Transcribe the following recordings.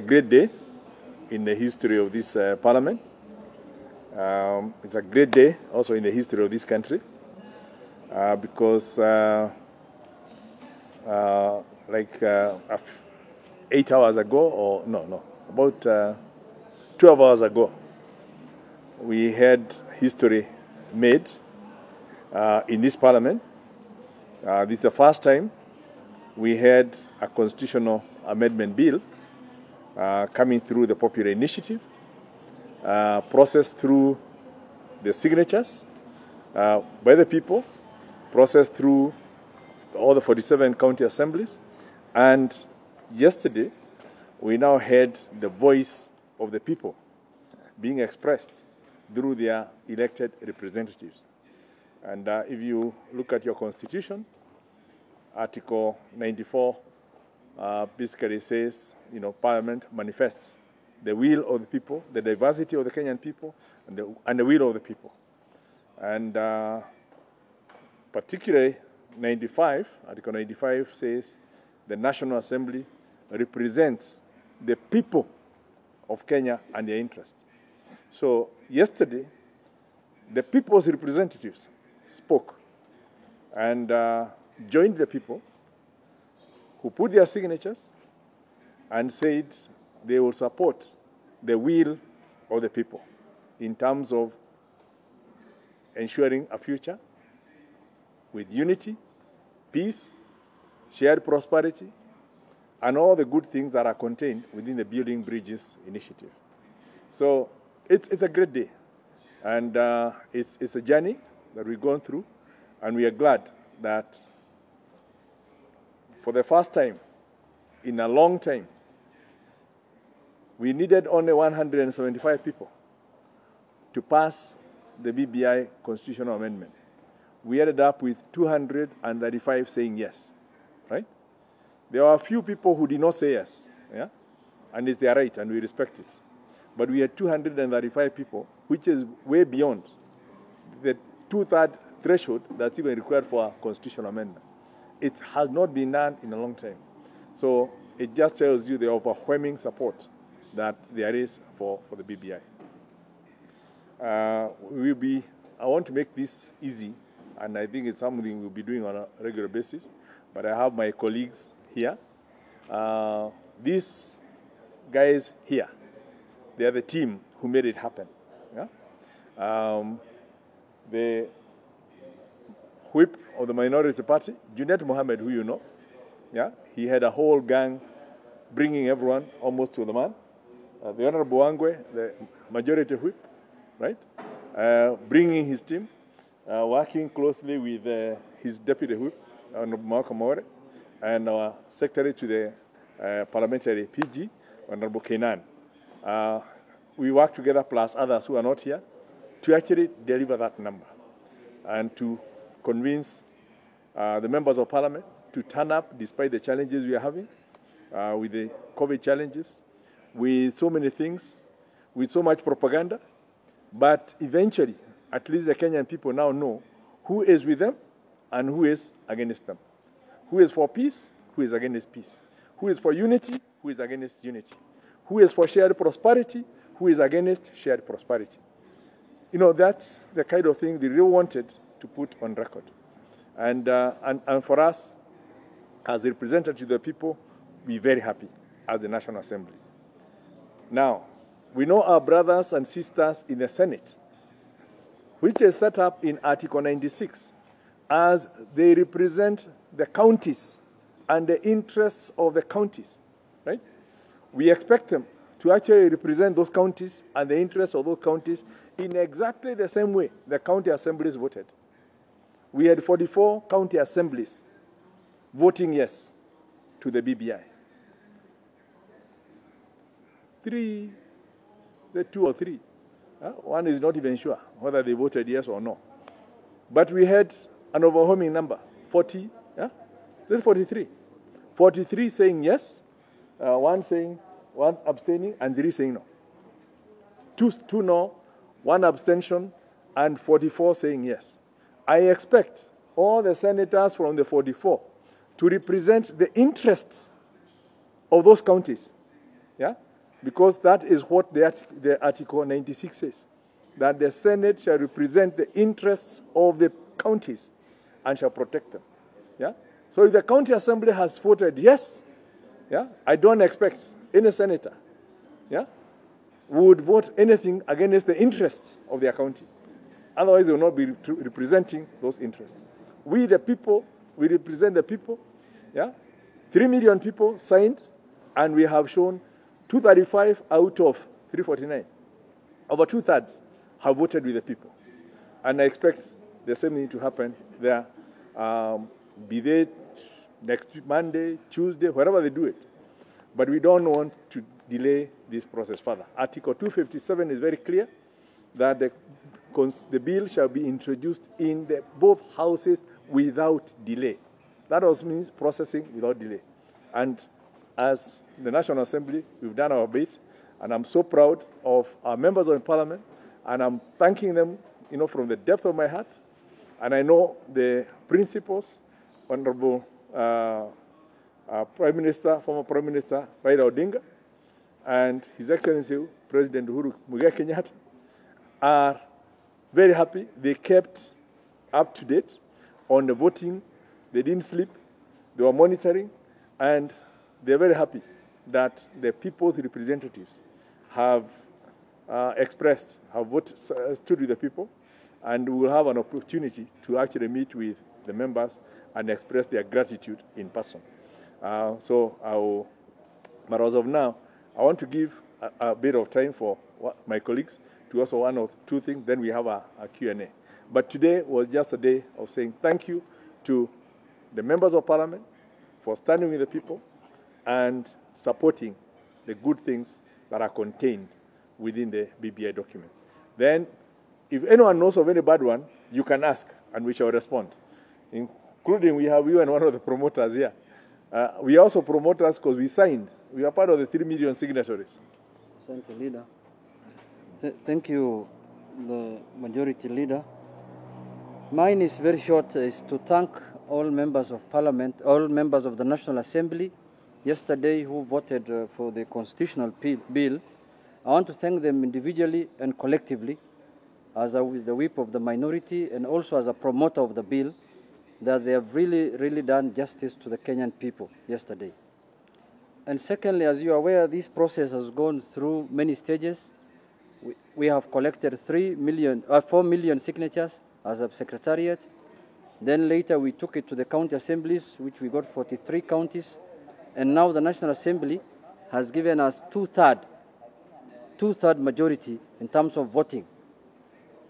great day in the history of this parliament. It's a great day also in the history of this country because 8 hours ago, or about 12 hours ago, we had history made in this parliament. This is the first time we had a constitutional amendment bill coming through the popular initiative, processed through the signatures by the people, processed through all the 47 county assemblies, and yesterday we now had the voice of the people being expressed through their elected representatives. And if you look at your constitution, Article 94 basically says, Parliament manifests the will of the people, the diversity of the Kenyan people, and the will of the people. And particularly 95, Article 95 says the National Assembly represents the people of Kenya and their interests. So yesterday, the people's representatives spoke and joined the people who put their signatures and said they will support the will of the people in terms of ensuring a future with unity, peace, shared prosperity, and all the good things that are contained within the Building Bridges initiative. So it's a great day, and it's a journey that we've gone through, and we are glad that for the first time in a long time, we needed only 175 people to pass the BBI constitutional amendment. We ended up with 235 saying yes, right? There are a few people who did not say yes, yeah? And it's their right, and we respect it. But we had 235 people, which is way beyond the two-thirds threshold that's even required for a constitutional amendment. It has not been done in a long time. So it just tells you the overwhelming support that there is for the BBI. I want to make this easy, and I think it's something we'll be doing on a regular basis, but I have my colleagues here. These guys here, they are the team who made it happen. Yeah? The whip of the minority party, Junet Mohammed, who you know, yeah, he had a whole gang bringing everyone almost to the man. The Honorable Wangwe, the majority whip, right, bringing his team, working closely with his deputy whip, Honorable Malcolm More, and our secretary to the parliamentary PG, Honorable Kenan. We work together, plus others who are not here, to actually deliver that number and to convince the members of parliament to turn up despite the challenges we are having with the COVID challenges, with so many things, with so much propaganda. But eventually, at least the Kenyan people now know who is with them and who is against them. Who is for peace, who is against peace. Who is for unity, who is against unity. Who is for shared prosperity, who is against shared prosperity. That's the kind of thing they really wanted to put on record. And for us, as representatives of the people, we're very happy as the National Assembly. Now, we know our brothers and sisters in the Senate, which is set up in Article 96, as they represent the counties and the interests of the counties, right? We expect them to actually represent those counties and the interests of those counties in exactly the same way the county assemblies voted. We had 44 county assemblies voting yes to the BBI. 2 or 3. One is not even sure whether they voted yes or no. But we had an overwhelming number, 40, yeah? Still 43. 43 saying yes, one abstaining, and 3 saying no. Two no, 1 abstention, and 44 saying yes. I expect all the senators from the 44 to represent the interests of those counties, yeah? because that is what the Article 96 says, that the Senate shall represent the interests of the counties and shall protect them. Yeah? So if the county assembly has voted yes, yeah, I don't expect any senator, yeah, would vote anything against the interests of their county. Otherwise, they will not be representing those interests. We, the people, we represent the people. Yeah? 3 million people signed, and we have shown 235 out of 349. Over 2/3 have voted with the people. And I expect the same thing to happen there, be they next Monday, Tuesday, wherever they do it. But we don't want to delay this process further. Article 257 is very clear that the bill shall be introduced in both houses without delay. That also means processing without delay. And as the National Assembly, we've done our bit, and I'm so proud of our members of Parliament, and I'm thanking them, from the depth of my heart. And I know the principles, Honorable Prime Minister, former Prime Minister Raila Odinga, and His Excellency President Uhuru Muigai Kenyatta are very happy. They kept up to date on the voting. They didn't sleep. They were monitoring, and they're very happy that the people's representatives have stood with the people, and we will have an opportunity to actually meet with the members and express their gratitude in person. But as of now, I want to give a bit of time for my colleagues to also one or two things, then we have a Q&A. But today was just a day of saying thank you to the members of Parliament for standing with the people and supporting the good things that are contained within the BBI document. Then, if anyone knows of any bad one, you can ask, and we shall respond. Including, we have you and one of the promoters here. We are also promoters because we signed. We are part of the 3 million signatories. Thank you, Leader. Thank you, the Majority Leader. Mine is very short, is to thank all members of Parliament, all members of the National Assembly yesterday who voted for the constitutional bill. I want to thank them individually and collectively as the whip of the minority and also as a promoter of the bill, that they have really done justice to the Kenyan people yesterday. And secondly, as you are aware, this process has gone through many stages. We have collected 4 million signatures as a secretariat. Then later we took it to the county assemblies, which we got 43 counties. And now the National Assembly has given us two-third majority in terms of voting.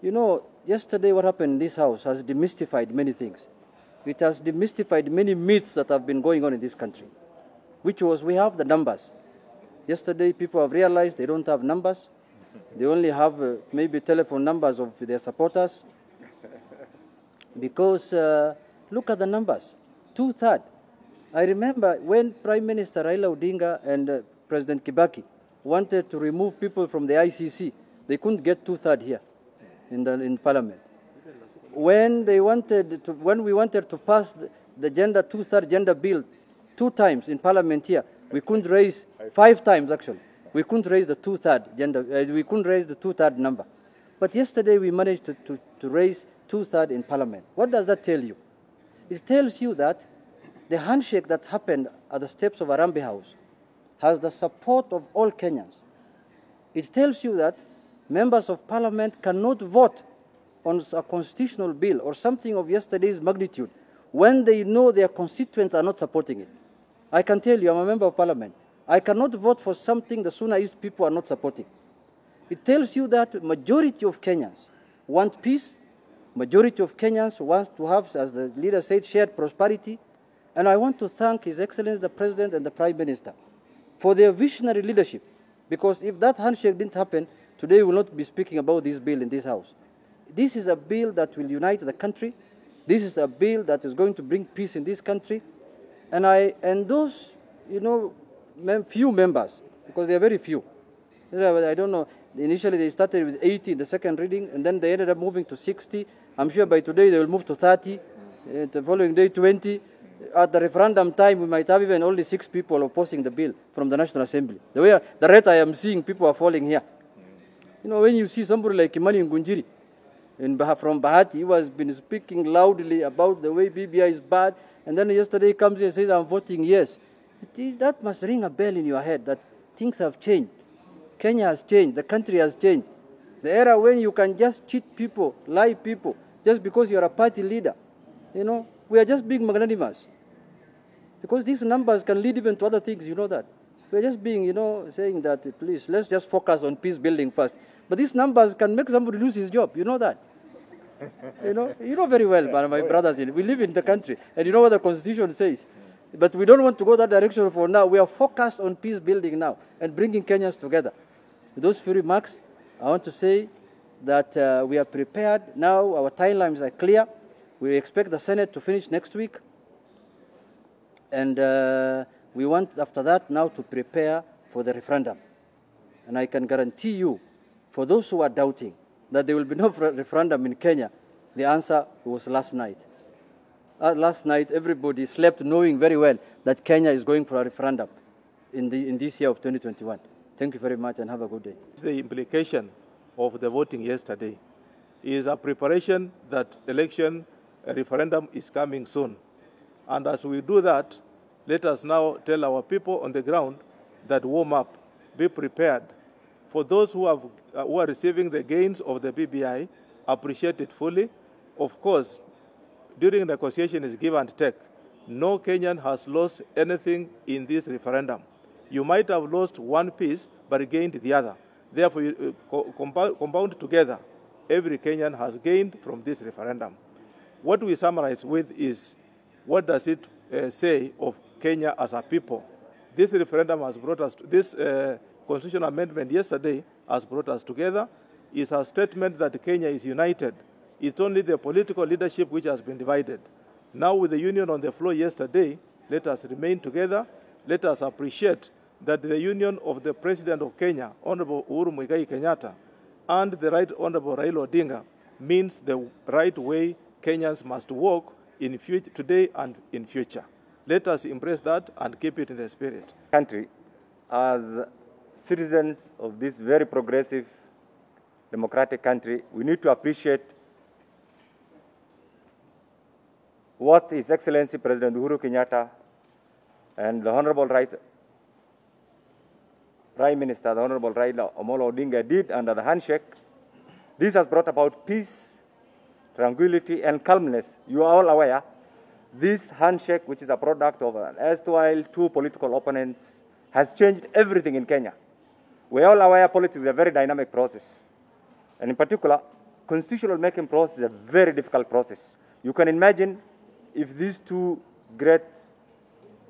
Yesterday what happened in this House has demystified many things. It has demystified many myths that have been going on in this country, which was we have the numbers. Yesterday people have realized they don't have numbers. They only have maybe telephone numbers of their supporters. Because look at the numbers, 2/3. I remember when Prime Minister Raila Odinga and President Kibaki wanted to remove people from the ICC, they couldn't get 2/3 here in Parliament. When we wanted to pass the two-third gender bill 2 times in Parliament here, we couldn't raise 5 times actually. We couldn't raise the two-third number. But yesterday we managed to raise 2/3 in Parliament. What does that tell you? It tells you that the handshake that happened at the steps of Harambee House has the support of all Kenyans. It tells you that members of Parliament cannot vote on a constitutional bill or something of yesterday's magnitude when they know their constituents are not supporting it. I can tell you, I'm a member of Parliament. I cannot vote for something the Suna East people are not supporting. It tells you that majority of Kenyans want peace, majority of Kenyans want to have, as the leader said, shared prosperity. And I want to thank His Excellency the President and the Prime Minister for their visionary leadership. Because if that handshake didn't happen, today we will not be speaking about this bill in this House. This is a bill that will unite the country. This is a bill that is going to bring peace in this country. And those, few members, because they are very few. I don't know, initially they started with 80 in the second reading, and then they ended up moving to 60. I'm sure by today they will move to 30, the following day 20. At the referendum time, we might have even only 6 people opposing the bill from the National Assembly. The way the rate I am seeing, people are falling here. You know, when you see somebody like Imani Ngunjiri from Bahati, he has been speaking loudly about the way BBI is bad, and then yesterday he comes and says, I'm voting yes. That must ring a bell in your head that things have changed. Kenya has changed. The country has changed. The era when you can just cheat people, lie people, just because you're a party leader. You know, we are just being magnanimous. Because these numbers can lead even to other things, you know that. We're just being, you know, saying that, please, let's just focus on peace building first. But these numbers can make somebody lose his job, you know that. you know very well, my brothers, we live in the country, and you know what the Constitution says. But we don't want to go that direction for now. We are focused on peace building now and bringing Kenyans together. With those few remarks, I want to say that we are prepared now. Our timelines are clear. We expect the Senate to finish next week. And we want, after that, now to prepare for the referendum. And I can guarantee you, for those who are doubting that there will be no referendum in Kenya, the answer was last night. Last night, everybody slept knowing very well that Kenya is going for a referendum in this year of 2021. Thank you very much and have a good day. The implication of the voting yesterday is a preparation that a referendum is coming soon. And as we do that, let us now tell our people on the ground that warm up, be prepared. For those who are receiving the gains of the BBI, appreciate it fully. Of course, during negotiation is give and take. No Kenyan has lost anything in this referendum. You might have lost one piece, but gained the other. Therefore, you compound together, every Kenyan has gained from this referendum. What we summarize with is, what does it say of Kenya as a people? This referendum has brought us, this constitutional amendment yesterday has brought us together. It's a statement that Kenya is united. It's only the political leadership which has been divided. Now with the union on the floor yesterday, let us remain together. Let us appreciate that the union of the President of Kenya, Honorable Uhuru Muigai Kenyatta, and the Right Honorable Raila Odinga means the right way Kenyans must walk in future, today and in future. Let us embrace that and keep it in the spirit. Country, as citizens of this very progressive democratic country, we need to appreciate what His Excellency President Uhuru Kenyatta and the Honorable Prime Minister, the Honorable Raila Amolo Odinga did under the handshake. This has brought about peace, tranquility, and calmness. You are all aware, this handshake, which is a product of an erstwhile two political opponents, has changed everything in Kenya. We are all aware politics is a very dynamic process. And in particular, constitutional making process is a very difficult process. You can imagine if these two great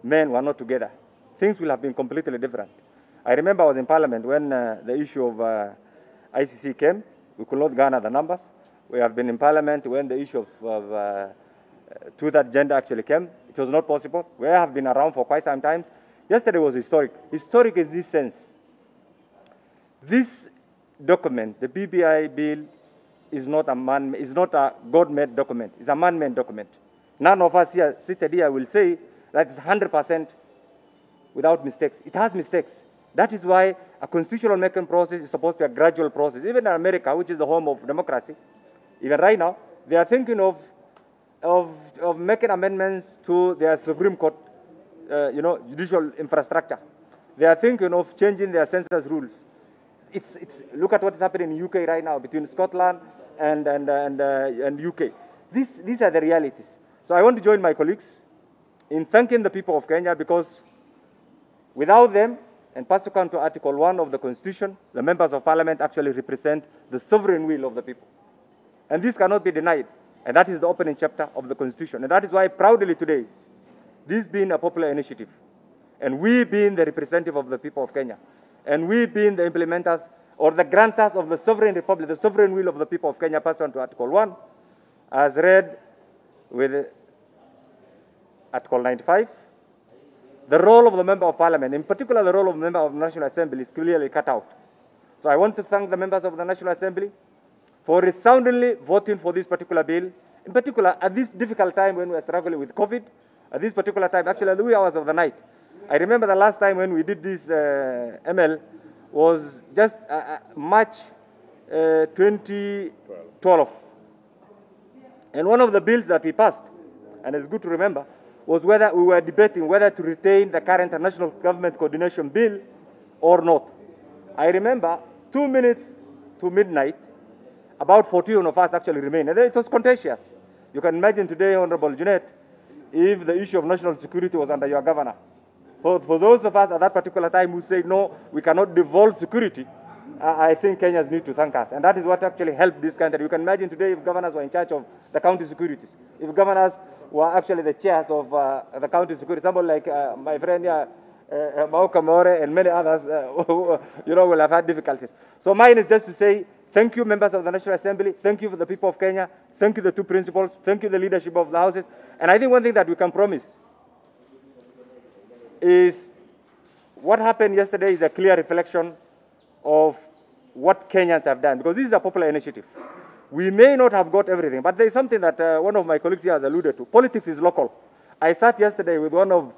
men were not together, things will have been completely different. I remember I was in Parliament when the issue of ICC came. We could not garner the numbers. We have been in Parliament when the issue of two-third gender actually came. It was not possible. We have been around for quite some time. Yesterday was historic. Historic in this sense. This document, the BBI bill, is not a God-made document. It's a man-made document. None of us here seated here will say that it's 100% without mistakes. It has mistakes. That is why a constitutional making process is supposed to be a gradual process. Even in America, which is the home of democracy, even right now, they are thinking of making amendments to their Supreme Court, judicial infrastructure. They are thinking of changing their census rules. Look at what is happening in UK right now between Scotland and UK. These are the realities. So I want to join my colleagues in thanking the people of Kenya, because without them, and pursuant to Article 1 of the Constitution, the members of Parliament actually represent the sovereign will of the people. And this cannot be denied. And that is the opening chapter of the Constitution. And that is why proudly today, this being a popular initiative, and we being the representative of the people of Kenya, and we being the implementers or the grantors of the sovereign republic, the sovereign will of the people of Kenya, pursuant to Article 1, as read with Article 95, the role of the Member of Parliament, in particular the role of the Member of the National Assembly, is clearly cut out. So I want to thank the members of the National Assembly for resoundingly voting for this particular bill, in particular at this difficult time when we are struggling with COVID, at this particular time, actually at the wee hours of the night. I remember the last time when we did this ML was just March 2012. And one of the bills that we passed, and it's good to remember, was whether we were debating whether to retain the current national government coordination bill or not. I remember 2 minutes to midnight, about 14 of us actually remained. And it was contentious. You can imagine today, Honorable Junet, if the issue of national security was under your governor. For those of us at that particular time who say, no, we cannot devolve security, I think Kenyans need to thank us. And that is what actually helped this country. You can imagine today if governors were in charge of the county securities, if governors were actually the chairs of the county security, someone like my friend here, Mauka More and many others, will have had difficulties. So mine is just to say, thank you, members of the National Assembly. Thank you for the people of Kenya. Thank you, the two principals. Thank you, the leadership of the houses. And I think one thing that we can promise is what happened yesterday is a clear reflection of what Kenyans have done, because this is a popular initiative. We may not have got everything, but there is something that one of my colleagues here has alluded to. Politics is local. I sat yesterday with one of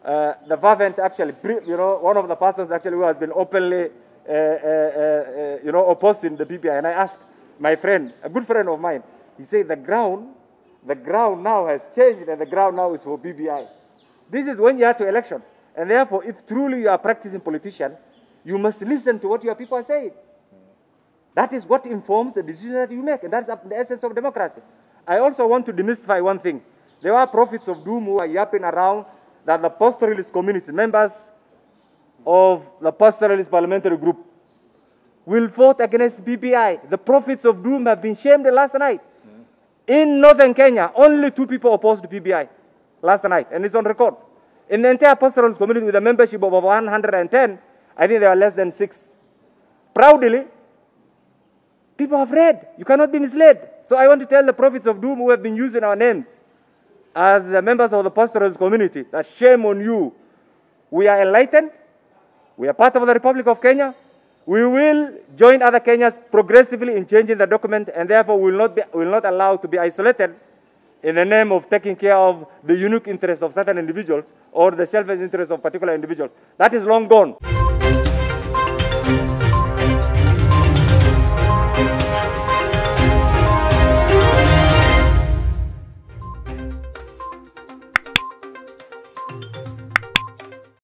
the fervent, actually, one of the persons actually who has been openly, opposing the PPI, and I asked my friend, a good friend of mine, he said the ground now has changed, and the ground now is for PPI. This is when you are to election, and therefore, if truly you are a practicing politician, you must listen to what your people are saying. That is what informs the decision that you make, and that's the essence of democracy. I also want to demystify one thing. There are prophets of doom who are yapping around that the pastoralist community, members of the pastoralist parliamentary group, will vote against PPI. The prophets of doom have been shamed last night. In northern Kenya, only 2 people opposed PPI last night, and it's on record. In the entire pastoralist community with a membership of over 110, I think there are less than 6. Proudly, people have read. You cannot be misled. So I want to tell the prophets of doom who have been using our names as members of the pastoralist community that shame on you. We are enlightened. We are part of the Republic of Kenya. We will join other Kenyans progressively in changing the document, and therefore will not allow to be isolated in the name of taking care of the unique interests of certain individuals or the selfish interests of particular individuals. That is long gone.